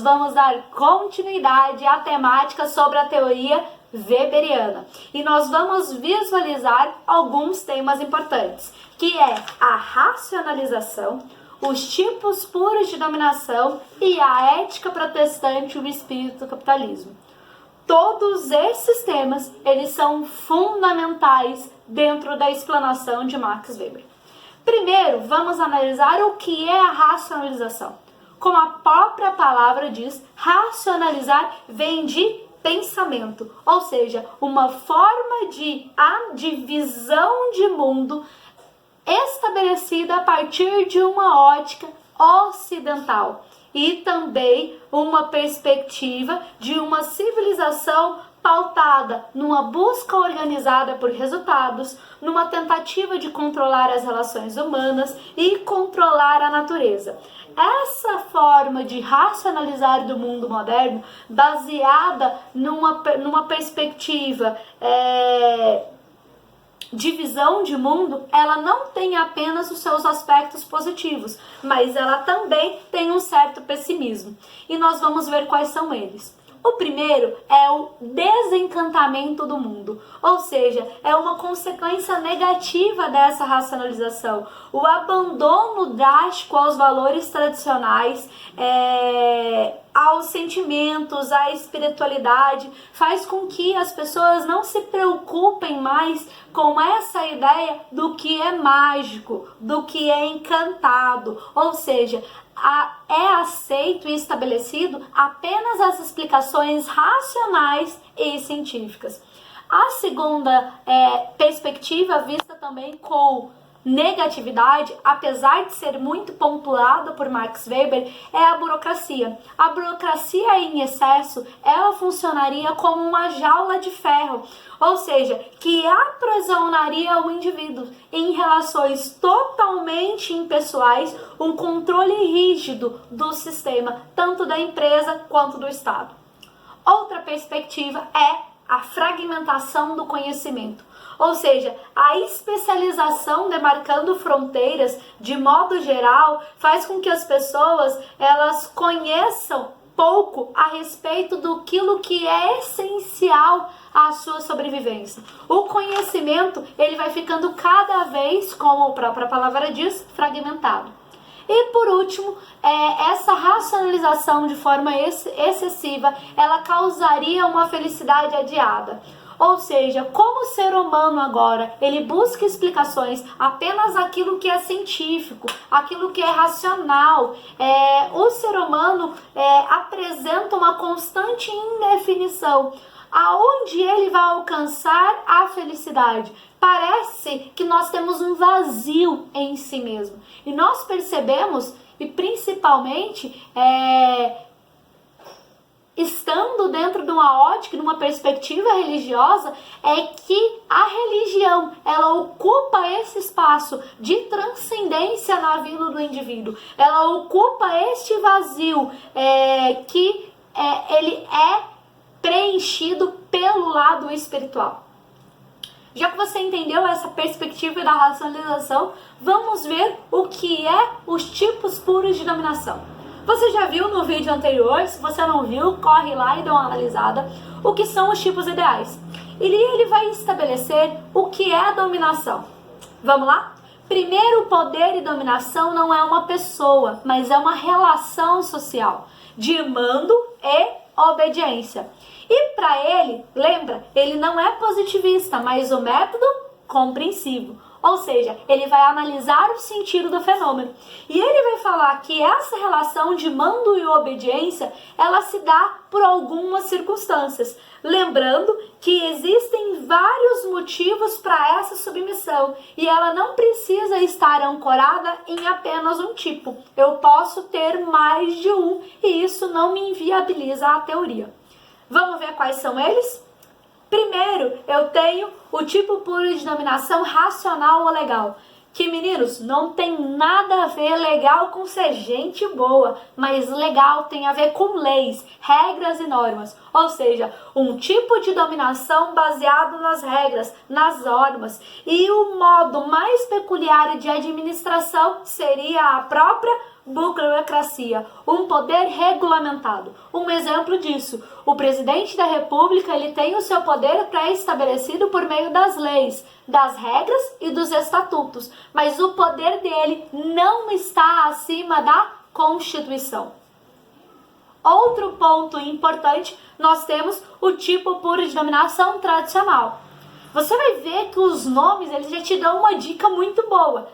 vamos dar continuidade à temática sobre a teoria weberiana. E nós vamos visualizar alguns temas importantes, que é a racionalização, os tipos puros de dominação e a ética protestante e o espírito do capitalismo. Todos esses temas, eles são fundamentais dentro da explanação de Max Weber. Primeiro, vamos analisar o que é a racionalização. Como a própria palavra diz, racionalizar vem de pensamento, ou seja, uma forma de visão de mundo estabelecida a partir de uma ótica ocidental e também uma perspectiva de uma civilização pautada numa busca organizada por resultados, numa tentativa de controlar as relações humanas e controlar a natureza. Essa forma de racionalizar do mundo moderno, baseada numa perspectiva de visão de mundo, ela não tem apenas os seus aspectos positivos, mas ela também tem um certo pessimismo. E nós vamos ver quais são eles. O primeiro é o desencantamento do mundo, ou seja, é uma consequência negativa dessa racionalização. O abandono drástico aos valores tradicionais, aos sentimentos, à espiritualidade, faz com que as pessoas não se preocupem mais com essa ideia do que é mágico, do que é encantado, ou seja, é aceito e estabelecido apenas as explicações racionais e científicas. A segunda perspectiva, vista também com negatividade, apesar de ser muito pontuada por Max Weber, é a burocracia. A burocracia em excesso, ela funcionaria como uma jaula de ferro, ou seja, que aprisionaria o indivíduo em relações totalmente impessoais, um controle rígido do sistema, tanto da empresa quanto do Estado. Outra perspectiva é a fragmentação do conhecimento, ou seja, a especialização demarcando fronteiras de modo geral faz com que as pessoas elas conheçam pouco a respeito daquilo que é essencial à sua sobrevivência. O conhecimento ele vai ficando cada vez, como a própria palavra diz, fragmentado. E por último, essa racionalização de forma excessiva, ela causaria uma felicidade adiada. Ou seja, como o ser humano agora, ele busca explicações apenas aquilo que é científico, aquilo que é racional, o ser humano apresenta uma constante indefinição. Aonde ele vai alcançar a felicidade? Parece que nós temos um vazio em si mesmo. E nós percebemos, e principalmente estando dentro de uma ótica, de uma perspectiva religiosa, é que a religião, ela ocupa esse espaço de transcendência na vida do indivíduo. Ela ocupa este vazio que ele é preenchido pelo lado espiritual. Já que você entendeu essa perspectiva da racionalização, vamos ver o que é os tipos puros de dominação. Você já viu no vídeo anterior? Se você não viu, corre lá e dá uma analisada. O que são os tipos ideais? Ele vai estabelecer o que é a dominação. Vamos lá? Primeiro, poder e dominação não é uma pessoa, mas é uma relação social de mando e obediência. E para ele, lembra, ele não é positivista, mas o método compreensivo. Ou seja, ele vai analisar o sentido do fenômeno. E ele vai falar que essa relação de mando e obediência, ela se dá por algumas circunstâncias. Lembrando que existem vários motivos para essa submissão. E ela não precisa estar ancorada em apenas um tipo. Eu posso ter mais de um e isso não me inviabiliza a teoria. Vamos ver quais são eles? Primeiro, eu tenho o tipo puro de dominação racional ou legal. Que, meninos, não tem nada a ver legal com ser gente boa, mas legal tem a ver com leis, regras e normas. Ou seja, um tipo de dominação baseado nas regras, nas normas. E o modo mais peculiar de administração seria a própria burocracia, um poder regulamentado. Um exemplo disso, o presidente da República, ele tem o seu poder pré-estabelecido por meio das leis, das regras e dos estatutos, mas o poder dele não está acima da Constituição. Outro ponto importante, nós temos o tipo puro de dominação tradicional. Você vai ver que os nomes, eles já te dão uma dica muito boa.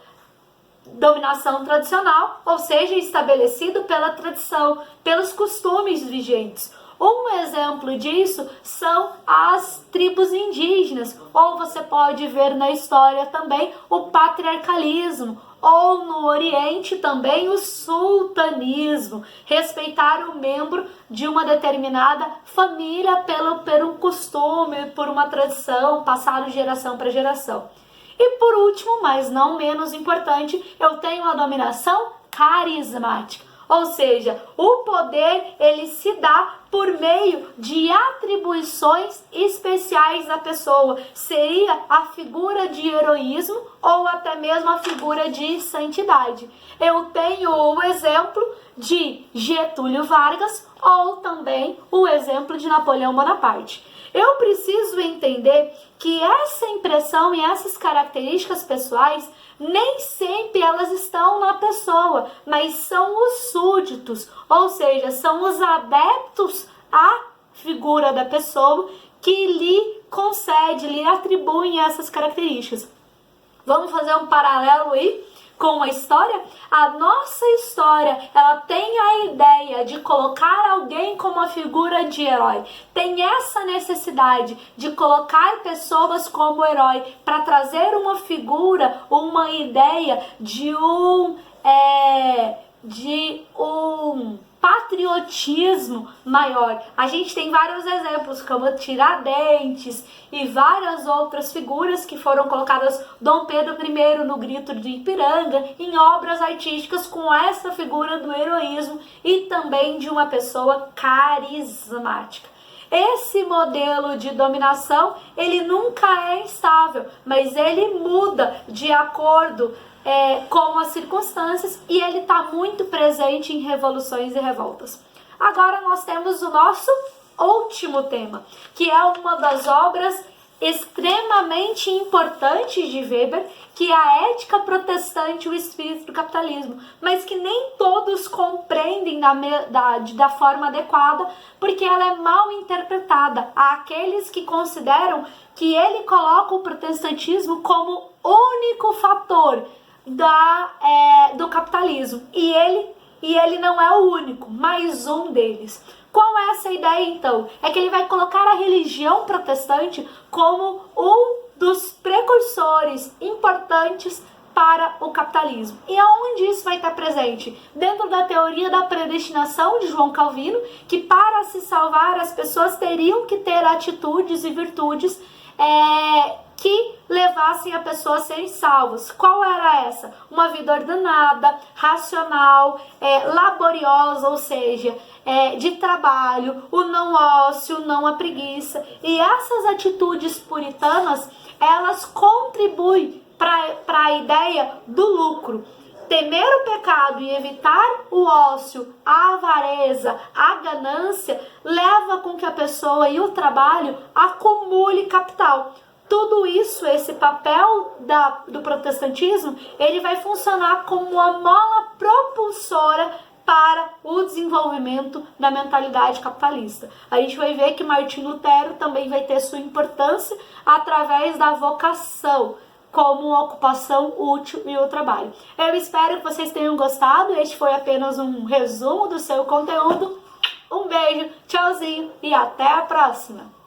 Dominação tradicional, ou seja, estabelecido pela tradição, pelos costumes vigentes. Um exemplo disso são as tribos indígenas, ou você pode ver na história também o patriarcalismo, ou no Oriente também o sultanismo, respeitar o membro de uma determinada família por um costume, por uma tradição, passado de geração para geração. E por último, mas não menos importante, eu tenho a dominação carismática. Ou seja, o poder ele se dá por meio de atribuições especiais da pessoa. Seria a figura de heroísmo ou até mesmo a figura de santidade. Eu tenho o exemplo de Getúlio Vargas ou também o exemplo de Napoleão Bonaparte. Eu preciso entender que essa impressão e essas características pessoais nem sempre elas estão na pessoa, mas são os súditos, ou seja, são os adeptos à figura da pessoa que lhe concede, lhe atribuem essas características. Vamos fazer um paralelo aí com a história? A nossa história, ela tem a ideia de colocar alguém como a figura de herói. Tem essa necessidade de colocar pessoas como herói para trazer uma figura, uma ideia de um patriotismo maior. A gente tem vários exemplos, como Tiradentes e várias outras figuras que foram colocadas, Dom Pedro I no Grito de Ipiranga, em obras artísticas com essa figura do heroísmo e também de uma pessoa carismática. Esse modelo de dominação, ele nunca é estável, mas ele muda de acordo com as circunstâncias e ele está muito presente em revoluções e revoltas. Agora nós temos o nosso último tema, que é uma das obras extremamente importantes de Weber, que é a Ética Protestante e o Espírito do Capitalismo, mas que nem todos compreendem da forma adequada, porque ela é mal interpretada. Há aqueles que consideram que ele coloca o protestantismo como único fator do capitalismo, e ele não é o único, mas um deles. Qual é essa ideia então? É que ele vai colocar a religião protestante como um dos precursores importantes para o capitalismo. E aonde isso vai estar presente? Dentro da teoria da predestinação de João Calvino, que para se salvar as pessoas teriam que ter atitudes e virtudes que levassem a pessoa a serem salvos. Qual era essa? Uma vida ordenada, racional, laboriosa, ou seja, de trabalho, o não ócio, não a preguiça. E essas atitudes puritanas, elas contribuem para a ideia do lucro. Temer o pecado e evitar o ócio, a avareza, a ganância, leva com que a pessoa e o trabalho acumule capital. Tudo isso, esse papel do protestantismo, ele vai funcionar como uma mola propulsora para o desenvolvimento da mentalidade capitalista. A gente vai ver que Martinho Lutero também vai ter sua importância através da vocação, como uma ocupação útil e o trabalho. Eu espero que vocês tenham gostado. Este foi apenas um resumo do seu conteúdo. Um beijo, tchauzinho e até a próxima!